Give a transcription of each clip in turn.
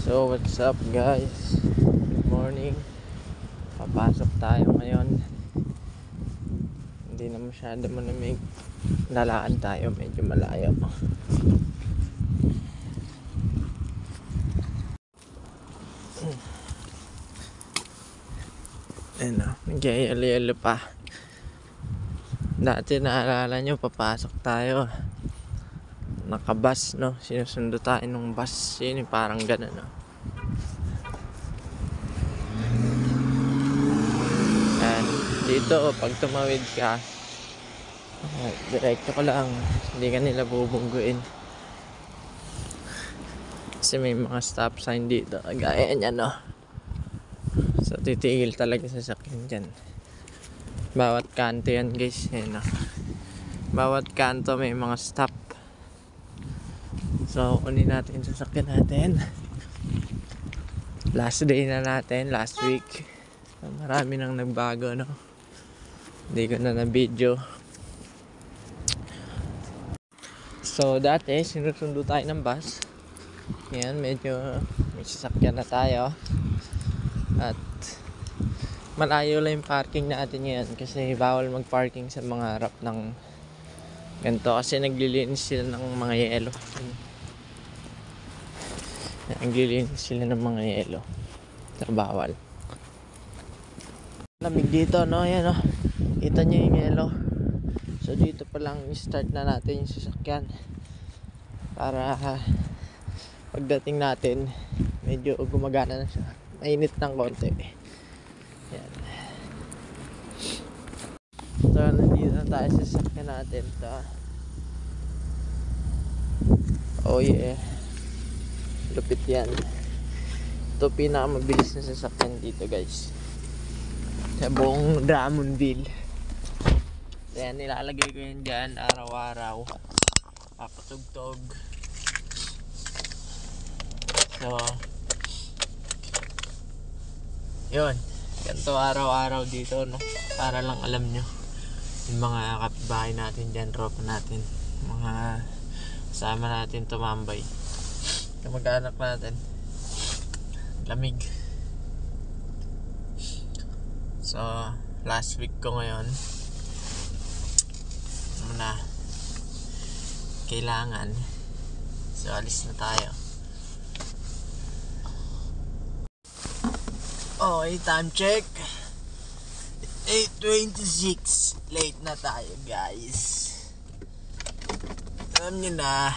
So what's up guys? Good morning. Papasok tayo ngayon. Hindi na masyado malamig. Lalaan tayo, medyo malayo. Ayun o, nag-yelo pa. Dati naalala nyo, papasok tayo, nakabus, no? Sinusundo tayo nung bus. Yun, parang gano'n, no? And dito, pag tumawid ka, direkto ka lang, hindi ka nila bubungguin. Kasi may mga stop sign dito, gaya niya, no? So titigil talaga sa sasakyan dyan. Bawat kanto yan guys, no? Bawat kanto may mga stop. So kunin natin yung sasakyan natin. Last day na natin, last week. So, marami nang nagbago, no? Hindi ko na video. So dati sinusundo tayo ng bus. Yan, medyo may sasakyan na tayo. At malayo lang yung parking natin ngayon kasi bawal mag-parking sa mga harap ng ganito kasi naglilinis sila ng mga yelo. Naglilinis sila ng mga yelo. So bawal. Lamig dito, no? Ayan, no? Kita nyo yung yelo. So dito pa lang start na natin yung sasakyan para pagdating natin medyo gumagana na siya. Mainit ng konti. Yan. So nandito na tayo sa sasakyan natin. So, oh yeah, lupit yan. Ito pinakamabilis na sasakyan dito guys sa buong Drummondville. Ayan, nilalagay ko yan dyan araw-araw, papatugtog. So yun, ganito araw-araw dito, no? Para lang alam nyo yung mga kapitbahay natin dyan, tropa natin, mga kasama natin tumambay, kamag-anak natin. Lamig. So last week ko ngayon na kailangan, so alis na tayo. Okay, time check 8:26. Late na tayo guys. Alam nyo na,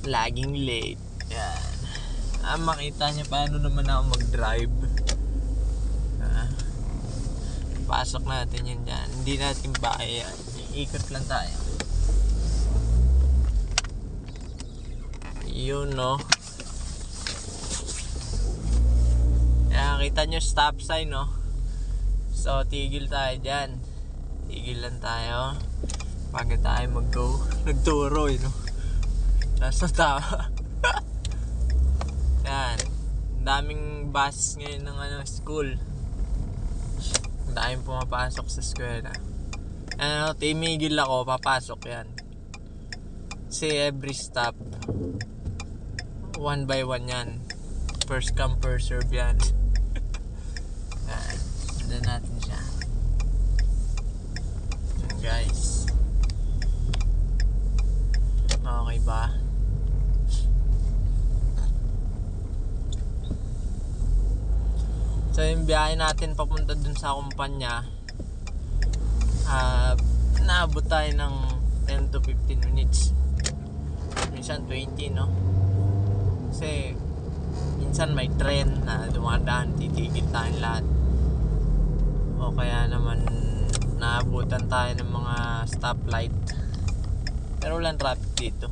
laging late. Yan. Makita nyo paano naman ako mag-drive. Pasok natin yan dyan. Hindi natin bahay yan. Ikot lang tayo. Yun, no? Kaya kita nyo stop sign, no? So tigil tayo dyan. Tigil lang tayo bago tayo mag-go. Nagturo, no? Nasa tama. Yan. Daming bus ngayon ng school. Daming pumapasok sa eskwela. Timigil ako, papasok yan. Kasi every stop, one by one yan. First come, first serve yan. Sundan natin siya. Yan guys. Okay ba? So yung biyahe natin papunta dun sa kumpanya, naabot tayo ng 10 to 15 minutes. Minsan 20, no? Kasi minsan may tren na dumadaan, titigil tayong lahat. O kaya naman naabutan tayo ng mga stoplight. Pero walang traffic dito.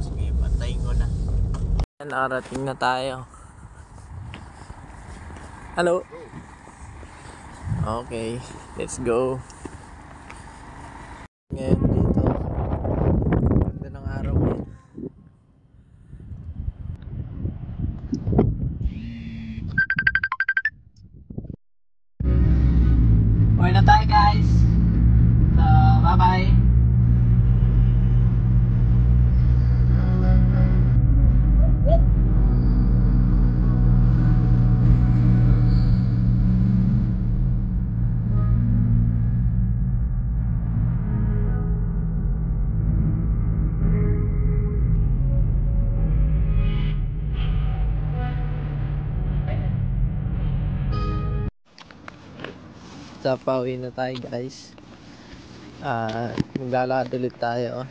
Sige, patayin ko na. Narating na tayo. Hello. Okay, let's go. Ngayon dito, ganda ng araw ngayon. Okay na tayo guys. So basta pauwi na tayo guys. Maglalakad ulit tayo.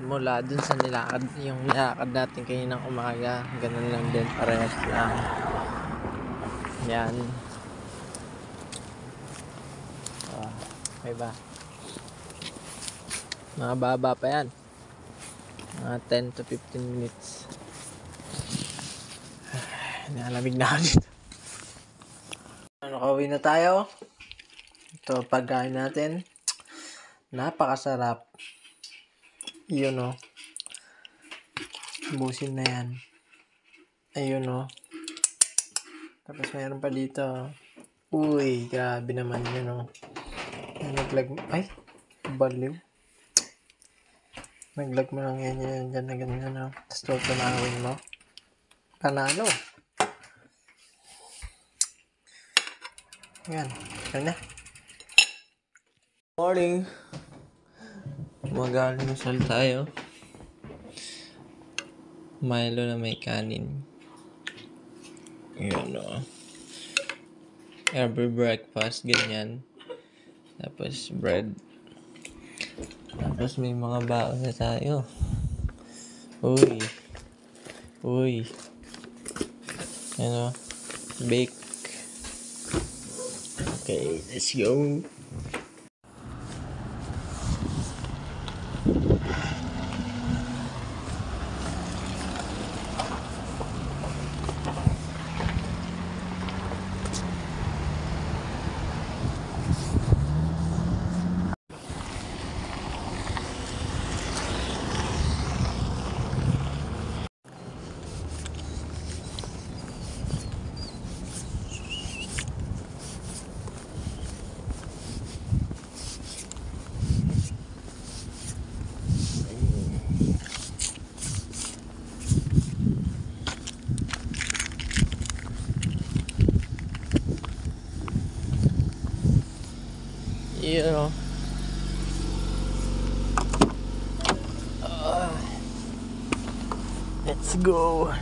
Mula dun sa nilakad, yung nilakad natin kaninang umaga, ganun lang din, parehas lang. Yan. Okay ba? Mga baba pa yan. Mga 10 to 15 minutes. Nalamig na ako dito. Nakauwi na tayo. Ito pagkain natin. Napakasarap. Yun o. Busin na yan. Ayun o. Tapos mayroon pa dito. Uy, grabe naman yun o. Naglag... Ay! Baliw. Naglag mo lang yan dyan na ganyan o. Tapos tunawin mo. Panalo. Yan. Yan na. Morning. Mag-almusal tayo. Milo na may kanin. Yun o. Every breakfast, ganyan. Tapos bread. Tapos may mga baon na tayo. Uy. Uy. Ano? Bake. Okay, let's go. You know. Let's go.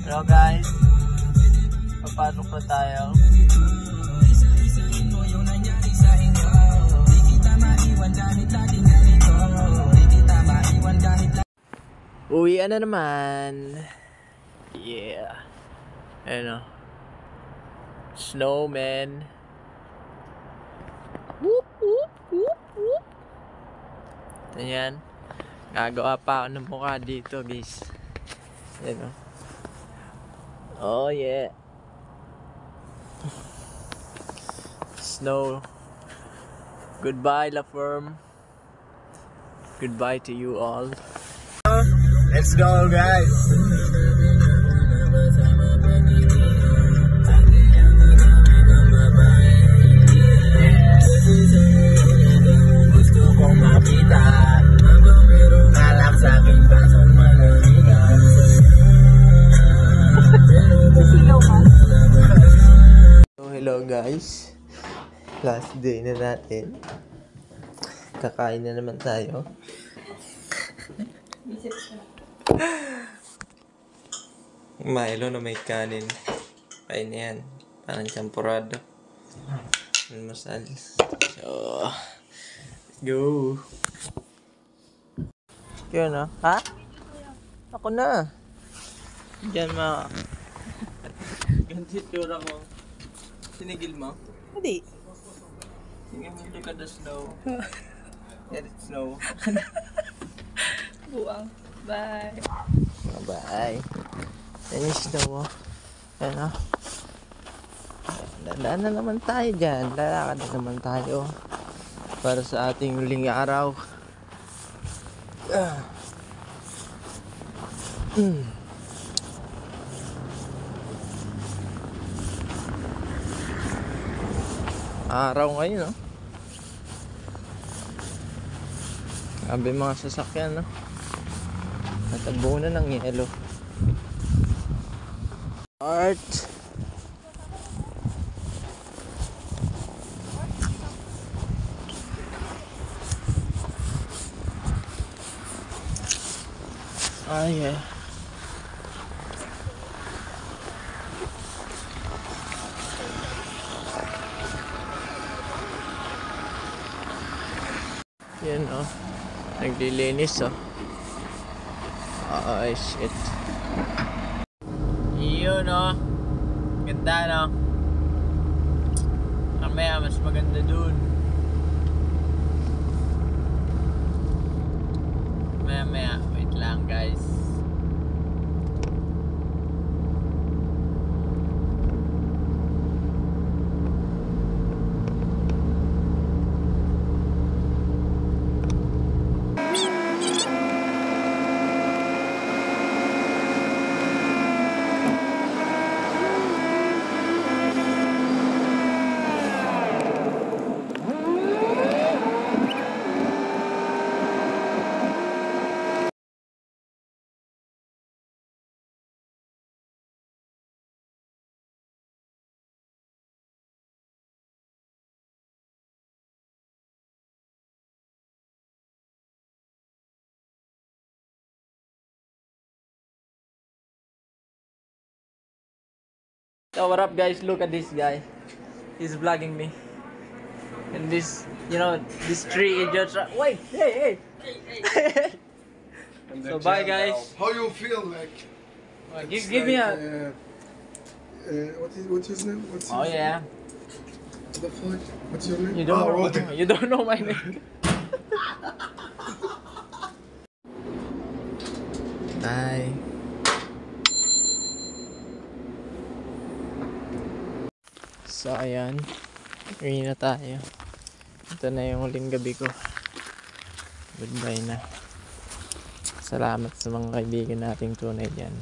Hello guys, papasok na tayo. Uwian na naman. Yeah. Ano? Snowman. Whoop whoop whoop whoop. Ayan. Gagawa pa ako ng mukha dito guys. Ayan o. Oh yeah. Snow. Goodbye La Firm. Goodbye to you all. Let's go guys. Gusto kong makita alak sa aking basang manaligaw. So hello guys, last day na natin. Kakain na naman tayo. Milo na may kanin. Kain na yan. Parang champurado. Masal. So, let's go. Yun o. Ha? Ako na. Diyan ma. Ganti tura mo. Sinigil mo? Hindi. Sige mo, look at the snow. Let it snow. Buang. Bye. Bye. Yan yung snow mo. Ano? Dadaan na naman tayo dyan. Lalakad na naman tayo. Para sa ating huling araw. Araw ngayon, no? Sabi mga sasakyan, no? Natabunan ng yelo. Art. Ah, yeah. Yan, oh. Naglilinis, oh. Ay, shit. Yun, oh. Ganda, no? Mamaya, mas maganda dun. Maya, wait lang, guys. So what up, guys? Look at this guy. He's vlogging me. And this, you know, this tree is just wait, hey. So bye, guys. How you feel like? Give me a. What's his name? What's Oh his yeah. What the fuck? What's your name? You don't know. Walter. You don't know my name. Bye. So ayan, uwi na tayo. Ito na yung huling gabi ko. Goodbye na. Salamat sa mga kaibigan nating tunay dyan.